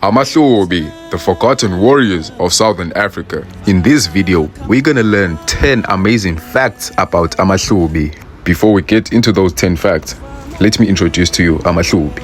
Amahlubi, the forgotten warriors of Southern Africa. In this video, we're gonna learn 10 amazing facts about Amahlubi. Before we get into those 10 facts, let me introduce to you Amahlubi.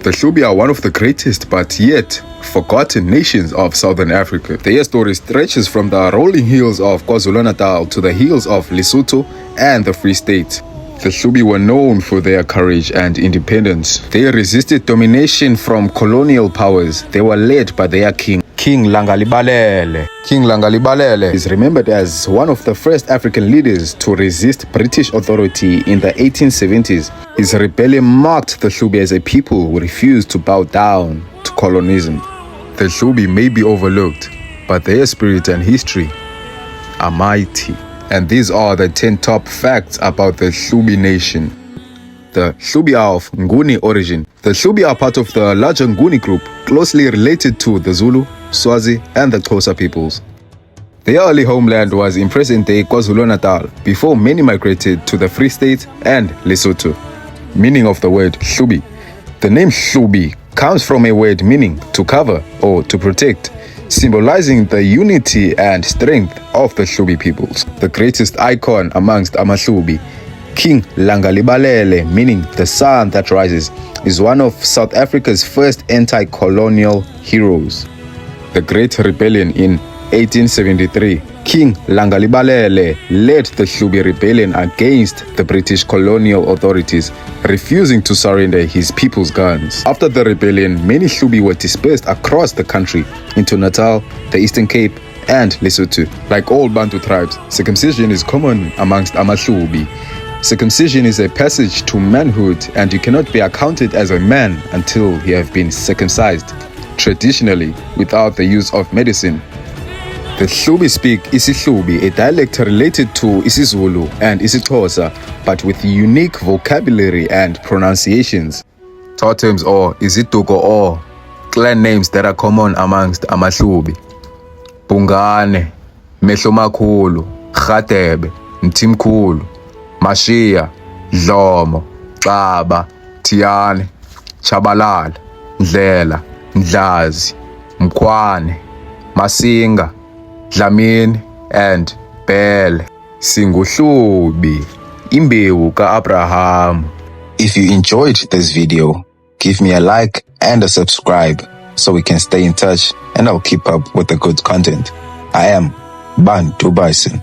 The Hlubi are one of the greatest but yet forgotten nations of Southern Africa. Their story stretches from the rolling hills of KwaZulu-Natal to the hills of Lesotho and the Free State. The Hlubi were known for their courage and independence. They resisted domination from colonial powers. They were led by their king, King Langalibalele. King Langalibalele is remembered as one of the first African leaders to resist British authority in the 1870s. His rebellion marked the Hlubi as a people who refused to bow down to colonialism. The Hlubi may be overlooked, but their spirit and history are mighty. And these are the 10 top facts about the Hlubi nation. The Hlubi are of Nguni origin. The Hlubi are part of the larger Nguni group, closely related to the Zulu, Swazi, and the Xhosa peoples. Their early homeland was in present-day KwaZulu-Natal before many migrated to the Free State and Lesotho. Meaning of the word Hlubi. The name Hlubi comes from a word meaning to cover or to protect, symbolizing the unity and strength of the Hlubi peoples. The greatest icon amongst Amahlubi, King Langalibalele, meaning the sun that rises, is one of South Africa's first anti-colonial heroes. The Great Rebellion in 1873, King Langalibalele led the Hlubi rebellion against the British colonial authorities, refusing to surrender his people's guns. After the rebellion, many Hlubi were dispersed across the country into Natal, the Eastern Cape, and Lesotho. Like all Bantu tribes, circumcision is common amongst Amahlubi. Circumcision is a passage to manhood, and you cannot be accounted as a man until you have been circumcised, traditionally without the use of medicine. The Hlubi speak isiHlubi, a dialect related to isiZulu and isiXhosa, but with unique vocabulary and pronunciations. Totems or iziduko or clan names that are common amongst Amahlubi: Bungane, Mehlomakhulu, Khatebe, Mtimkhulu, Mashia, Dlomo, Xaba, Tiane, Chabalala, Ndlela, Ndlazi, Mkwane, Masinga, Dlamini, and Bele. SinguHlubi, imbewu ka-Abraham. If you enjoyed this video, give me a like and a subscribe so we can stay in touch and I'll keep up with the good content. I am Bantu Bison.